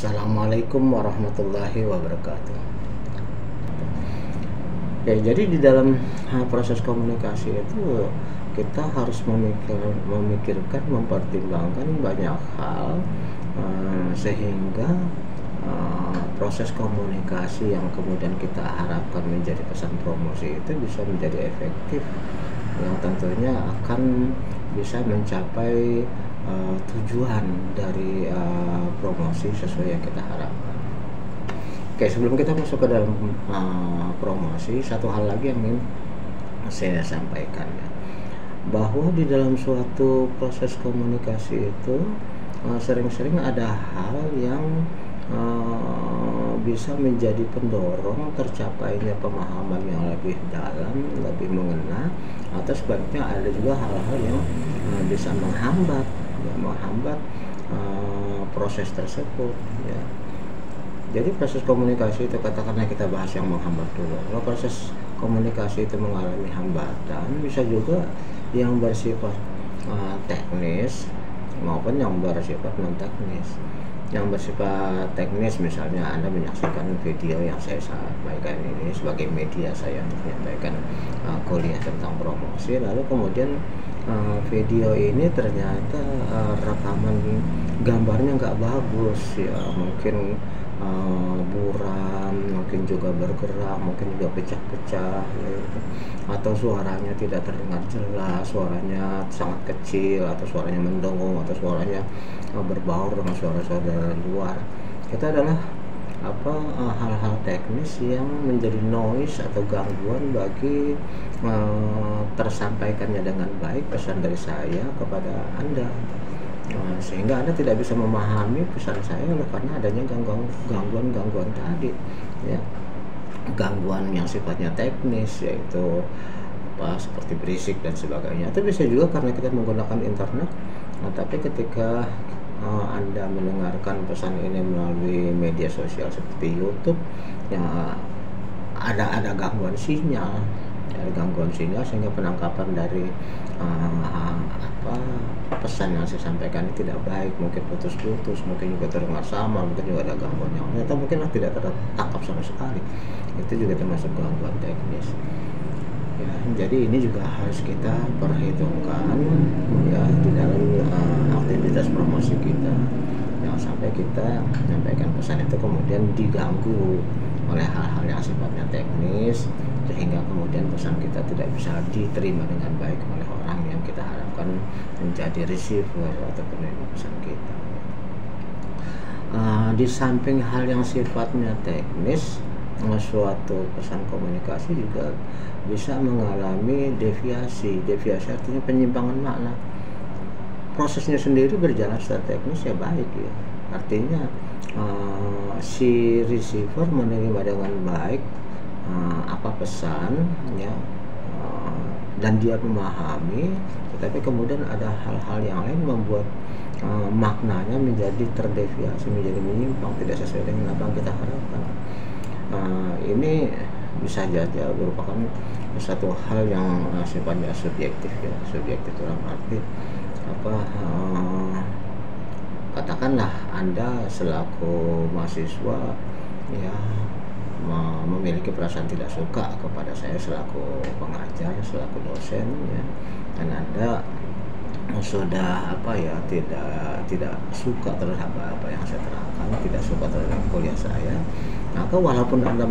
Assalamualaikum warahmatullahi wabarakatuh. Ya, jadi di dalam proses komunikasi itu kita harus memikirkan, mempertimbangkan banyak hal, sehingga proses komunikasi yang kemudian kita harapkan menjadi pesan promosi itu bisa menjadi efektif, yang tentunya akan bisa mencapai tujuan dari promosi sesuai yang kita harapkan. Oke, sebelum kita masuk ke dalam promosi, satu hal lagi yang ingin saya sampaikan, ya, bahwa di dalam suatu proses komunikasi itu sering-sering ada hal yang bisa menjadi pendorong tercapainya pemahaman yang lebih dalam, lebih mengena, atau sebaliknya ada juga hal-hal yang bisa menghambat proses tersebut, ya. Jadi proses komunikasi itu, katakanlah kita bahas yang menghambat dulu. Kalau proses komunikasi itu mengalami hambatan, bisa juga yang bersifat teknis maupun yang bersifat non teknis. Yang bersifat teknis, misalnya Anda menyaksikan video yang saya sampaikan ini sebagai media saya untuk menyampaikan kuliah tentang promosi, lalu kemudian video ini ternyata rekaman gambarnya nggak bagus, ya, mungkin buram, mungkin juga bergerak, mungkin juga pecah-pecah, gitu. Atau suaranya tidak terdengar jelas, suaranya sangat kecil, atau suaranya mendengung, atau suaranya berbaur dengan suara-suara dari luar. Itu adalah hal-hal teknis yang menjadi noise atau gangguan bagi tersampaikannya dengan baik pesan dari saya kepada Anda. Sehingga Anda tidak bisa memahami pesan saya karena adanya gangguan tadi, ya. Gangguan yang sifatnya teknis, yaitu seperti berisik dan sebagainya. Itu bisa juga karena kita menggunakan internet. Tapi ketika Anda mendengarkan pesan ini melalui media sosial seperti YouTube, ya, ada gangguan sinyal, sehingga penangkapan dari pesan yang saya sampaikan ini tidak baik, mungkin putus-putus, mungkin juga terdengar sama, mungkin juga ada gangguan yang lain, atau mungkin tidak tertangkap sama sekali. Itu juga termasuk gangguan teknis, ya. Jadi ini juga harus kita perhitungkan, ya, di dalam aktivitas promosi kita. Jangan sampai kita menyampaikan pesan itu kemudian diganggu oleh hal-hal yang sifatnya teknis, sehingga kemudian pesan kita tidak bisa diterima dengan baik oleh orang yang kita harapkan menjadi receiver atau penerima pesan kita. Di samping hal yang sifatnya teknis, suatu pesan komunikasi juga bisa mengalami deviasi artinya penyimpangan makna. Prosesnya sendiri berjalan secara teknis, ya, baik, ya, artinya si receiver menerima dengan baik apa pesan, ya, dan dia memahami, tetapi kemudian ada hal-hal yang lain membuat maknanya menjadi terdeviasi, menjadi menyimpang, tidak sesuai dengan apa yang kita harapkan. Ini bisa saja merupakan satu hal yang sifatnya subjektif, ya. Subjektif dalam arti katakanlah Anda selaku mahasiswa, ya, memiliki perasaan tidak suka kepada saya selaku pengajar, selaku dosen, ya, dan Anda sudah tidak suka terhadap apa yang saya terangkan, tidak suka terhadap kuliah saya. Maka walaupun Anda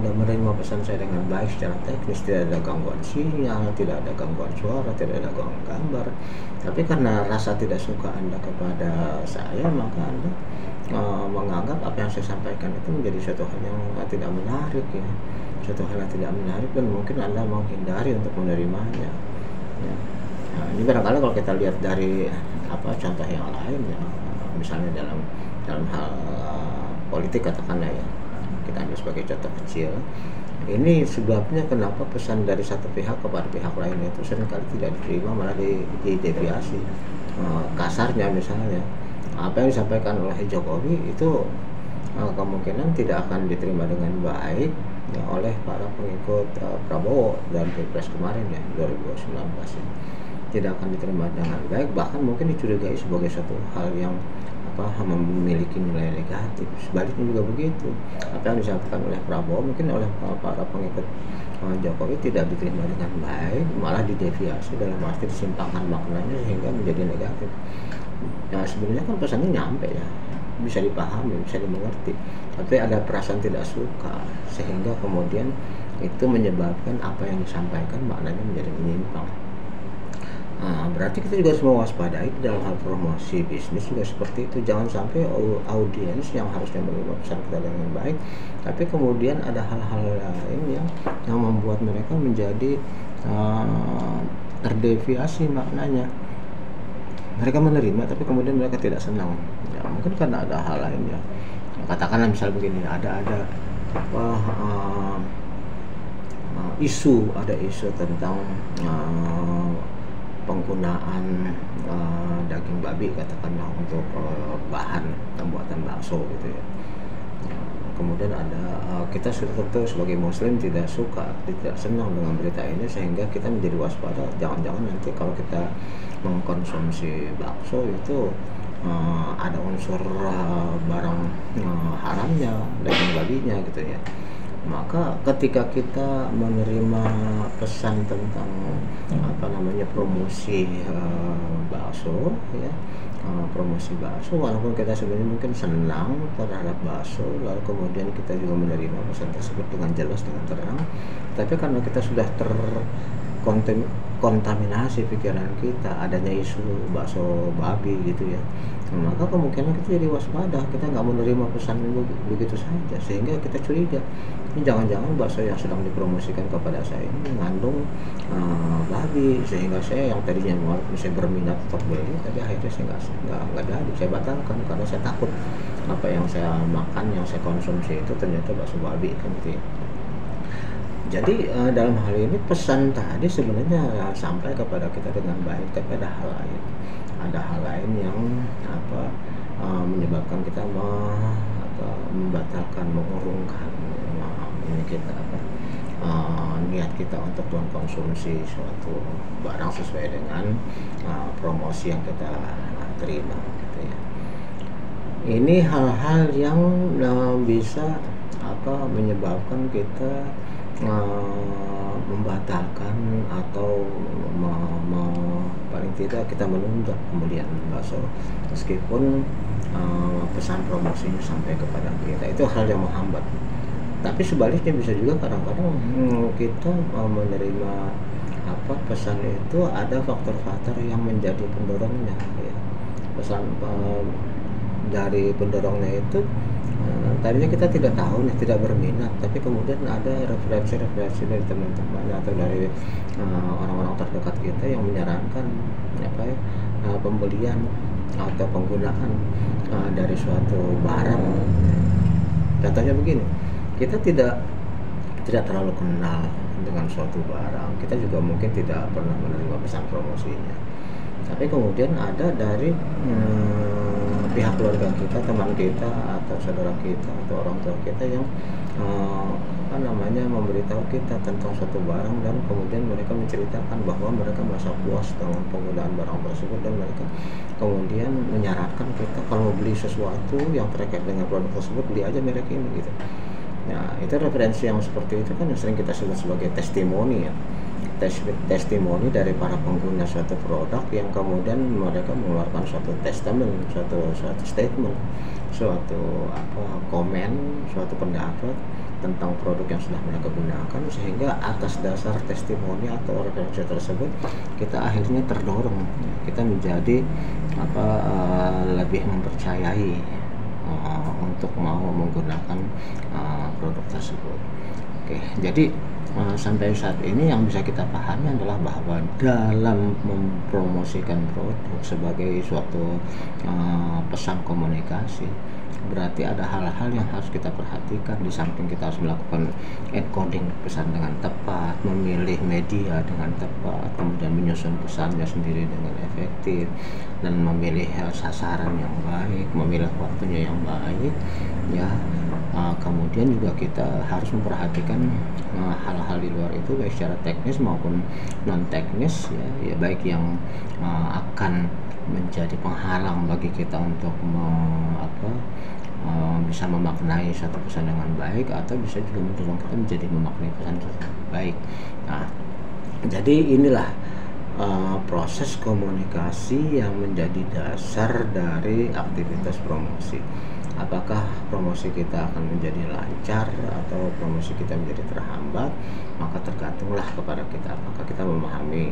menerima pesan saya dengan baik secara teknis, tidak ada gangguan sinyal, tidak ada gangguan suara, tidak ada gangguan gambar, tapi karena rasa tidak suka Anda kepada saya, maka Anda menganggap apa yang saya sampaikan itu menjadi suatu hal yang tidak menarik, ya, suatu hal yang tidak menarik, dan mungkin Anda menghindari untuk menerimanya, ya. Nah, ini barangkali kalau kita lihat dari contoh yang lain, ya, misalnya dalam hal politik, katakanlah, ya, kita ambil sebagai contoh kecil. Ini sebabnya kenapa pesan dari satu pihak kepada pihak lain itu seringkali tidak diterima, malah dideviasi. Kasarnya misalnya, apa yang disampaikan oleh Jokowi itu kemungkinan tidak akan diterima dengan baik, ya, oleh para pengikut Prabowo dalam Pilpres kemarin, ya, 2019, ya. Tidak akan diterima dengan baik, bahkan mungkin dicurigai sebagai satu hal yang memiliki nilai negatif. Sebaliknya juga begitu. Apa yang disampaikan oleh Prabowo mungkin oleh para pengikut Jokowi tidak diterima dengan baik, malah dideviasi dalam arti disimpangkan maknanya sehingga menjadi negatif. Ya sebenarnya kan pesannya nyampe ya, bisa dipahami, bisa dimengerti, tapi ada perasaan tidak suka sehingga kemudian itu menyebabkan apa yang disampaikan maknanya menjadi menyimpang. Nah, berarti kita juga harus mewaspadai dalam hal promosi bisnis juga seperti itu. Jangan sampai audiens yang harusnya menerima pesan kita dengan baik, tapi kemudian ada hal-hal lain yang membuat mereka menjadi terdeviasi maknanya. Mereka menerima, tapi kemudian mereka tidak senang. Ya, mungkin karena ada hal lain ya. Katakanlah misal begini, ada isu tentang penggunaan daging babi katakanlah untuk bahan pembuatan bakso gitu ya. Kemudian ada kita sudah tentu sebagai muslim tidak senang dengan berita ini sehingga kita menjadi waspada, jangan-jangan nanti kalau kita mengkonsumsi bakso itu ada unsur barang haramnya, daging babinya gitu ya. Maka ketika kita menerima pesan tentang promosi bakso ya, promosi bakso, walaupun kita sebenarnya mungkin senang terhadap bakso, lalu kemudian kita juga menerima pesan tersebut dengan jelas, dengan terang, tapi karena kita sudah terkontaminasi pikiran kita adanya isu bakso babi gitu ya, maka kemungkinan kita jadi waspada, kita nggak menerima pesan begitu saja, sehingga kita curiga ini jangan-jangan bakso yang sedang dipromosikan kepada saya ini mengandung babi, sehingga saya yang tadinya saya berminat untuk beli, tapi akhirnya saya nggak jadi, saya batalkan karena saya takut apa yang saya makan, yang saya konsumsi itu ternyata bakso babi kan gitu ya. Jadi dalam hal ini pesan tadi sebenarnya sampai kepada kita dengan baik, tapi ada hal lain yang menyebabkan kita membatalkan, mengurungkan ini kita niat kita untuk mengkonsumsi suatu barang sesuai dengan promosi yang kita terima gitu ya. Ini hal-hal yang bisa menyebabkan kita membatalkan atau paling tidak kita menunda pembelian bakso meskipun pesan promosinya sampai kepada kita, itu hal yang menghambat. Tapi sebaliknya bisa juga kadang-kadang kita menerima pesan itu ada faktor-faktor yang menjadi pendorongnya ya. Pesan dari pendorongnya itu tadinya kita tidak tahu nih, tidak berminat, tapi kemudian ada referensi dari teman-teman atau dari orang-orang terdekat kita yang menyarankan pembelian atau penggunaan dari suatu barang. Contohnya begini, kita tidak terlalu kenal dengan suatu barang, kita juga mungkin tidak pernah menerima pesan promosinya, tapi kemudian ada dari pihak keluarga kita, teman kita, atau saudara kita, atau orang tua kita yang memberitahu kita tentang suatu barang, dan kemudian mereka menceritakan bahwa mereka merasa puas dengan penggunaan barang tersebut, dan mereka kemudian menyarankan kita kalau beli sesuatu yang terkait dengan produk tersebut, beli aja merek ini gitu. Nah, itu referensi yang seperti itu kan yang sering kita sebut sebagai testimoni ya. Testimoni dari para pengguna suatu produk yang kemudian mereka mengeluarkan suatu testament, suatu statement, suatu komen, suatu pendapat tentang produk yang sudah mereka gunakan, sehingga atas dasar testimoni atau referensi tersebut kita akhirnya terdorong, kita menjadi lebih mempercayai untuk mau menggunakan produk tersebut. Oke, jadi sampai saat ini yang bisa kita pahami adalah bahwa dalam mempromosikan produk sebagai suatu pesan komunikasi, berarti ada hal-hal yang harus kita perhatikan. Di samping kita harus melakukan encoding pesan dengan tepat, memilih media dengan tepat, kemudian menyusun pesannya sendiri dengan efektif, dan memilih sasaran yang baik, memilih waktunya yang baik ya. Kemudian juga kita harus memperhatikan hal-hal di luar itu, baik secara teknis maupun non teknis ya, baik yang akan menjadi penghalang bagi kita untuk bisa memaknai satu pesan dengan baik, atau bisa juga mendorong kita menjadi memaknai pesan tersebut baik. Nah, jadi inilah proses komunikasi yang menjadi dasar dari aktivitas promosi. Apakah promosi kita akan menjadi lancar atau promosi kita menjadi terhambat, maka tergantunglah kepada kita apakah kita memahami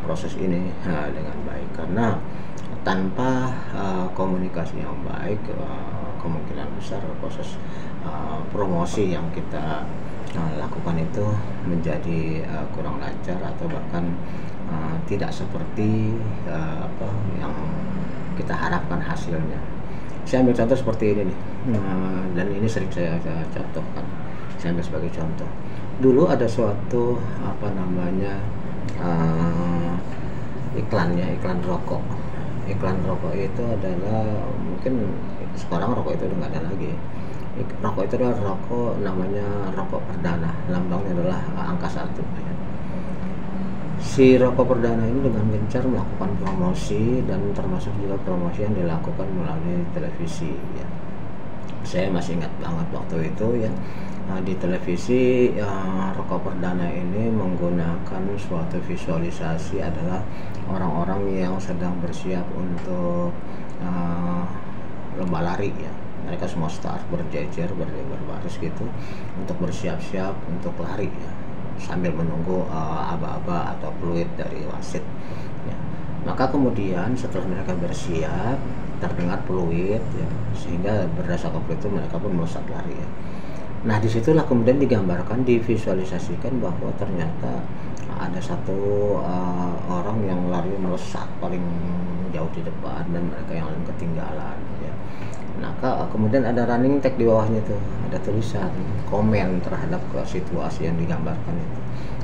proses ini dengan baik. Karena tanpa komunikasi yang baik, kemungkinan besar proses promosi yang kita lakukan itu menjadi kurang lancar, atau bahkan tidak seperti yang kita harapkan hasilnya. Saya ambil contoh seperti ini nih, dan ini sering saya contohkan. Saya ambil sebagai contoh. Dulu ada suatu iklan rokok. Iklan rokok itu adalah, mungkin sekarang rokok itu udah nggak ada lagi. Rokok itu adalah rokok, namanya rokok perdana, lambangnya adalah angka 1. Si rokok perdana ini dengan gencar melakukan promosi, dan termasuk juga promosi yang dilakukan melalui televisi ya. Saya masih ingat banget waktu itu ya, di televisi rokok perdana ini menggunakan suatu visualisasi adalah orang-orang yang sedang bersiap untuk lomba lari ya. Mereka semua start berjejer berbaris gitu untuk bersiap-siap untuk lari ya, sambil menunggu aba-aba atau fluid dari wasit ya. Maka kemudian setelah mereka bersiap, terdengar fluid ya, sehingga berdasarkan fluid itu mereka pun melesat lari ya. Nah, disitulah kemudian digambarkan, divisualisasikan bahwa ternyata ada satu orang yang lari melesat paling jauh di depan, dan mereka yang lain ketinggalan ya. Maka kemudian ada running tag di bawahnya tuh, ada tulisan komen terhadap situasi yang digambarkan itu.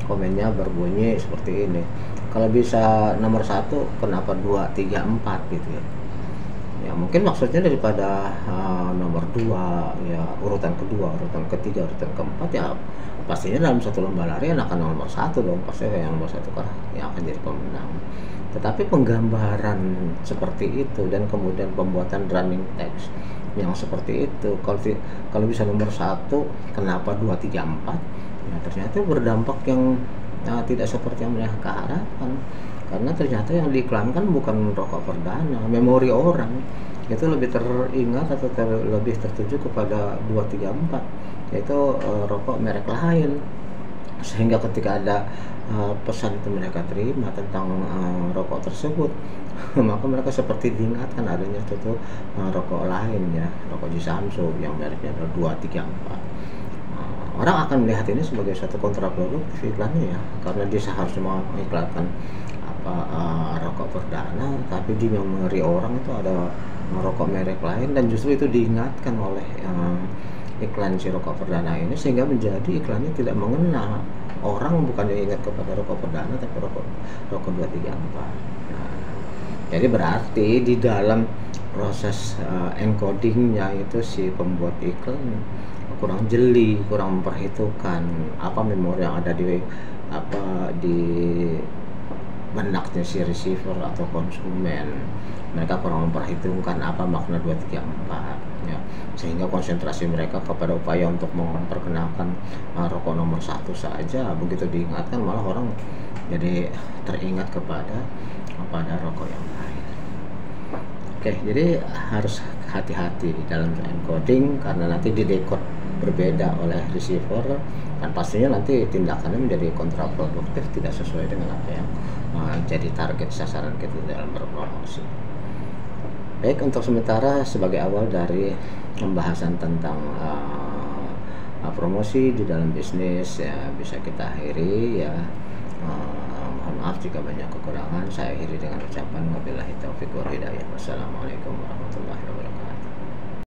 Komennya berbunyi seperti ini: kalau bisa nomor 1, kenapa 2, 3, 4 gitu ya. Ya mungkin maksudnya daripada nomor 2 ya, urutan kedua, urutan ketiga, urutan keempat ya, pastinya dalam satu lomba lari akan nomor 1 dong, pasti yang nomor 1 kan yang akan jadi pemenang. Tetapi penggambaran seperti itu dan kemudian pembuatan running text yang seperti itu, kalau bisa nomor 1 kenapa 2, 3, 4 ya, ternyata berdampak yang tidak seperti yang mereka harapkan. Karena ternyata yang diiklankan bukan rokok perdana, memori orang itu lebih teringat atau lebih tertuju kepada 2, 3, 4, yaitu rokok merek lain. Sehingga ketika ada pesan itu mereka terima tentang rokok tersebut, maka mereka seperti diingatkan adanya itu rokok lain ya, rokok di Samsung yang mereknya adalah 2, 3, 4. Orang akan melihat ini sebagai satu kontraproduktif iklannya ya, karena dia seharusnya mengiklankan rokok perdana, tapi di memori orang itu ada rokok merek lain, dan justru itu diingatkan oleh iklan si rokok perdana ini, sehingga menjadi iklannya tidak mengena. Orang bukannya ingat kepada rokok perdana, tapi rokok 2, 3, 4. Nah, jadi berarti di dalam proses encodingnya itu si pembuat iklan kurang jeli, kurang memperhitungkan apa memori yang ada di benaknya si receiver atau konsumen. Mereka kurang memperhitungkan apa makna 2, 3, 4 ya, sehingga konsentrasi mereka kepada upaya untuk memperkenalkan rokok nomor 1 saja. Begitu diingatkan malah orang jadi teringat kepada rokok yang lain. Oke, jadi harus hati-hati dalam encoding, karena nanti didekod berbeda oleh receiver, dan pastinya nanti tindakannya menjadi kontraproduktif, tidak sesuai dengan apa yang jadi target sasaran kita dalam berpromosi. Baik, untuk sementara sebagai awal dari pembahasan tentang promosi di dalam bisnis ya, bisa kita akhiri ya. Mohon maaf jika banyak kekurangan. Saya akhiri dengan ucapan wabillahi taufiq wal hidayah. Wassalamualaikum warahmatullahi wabarakatuh.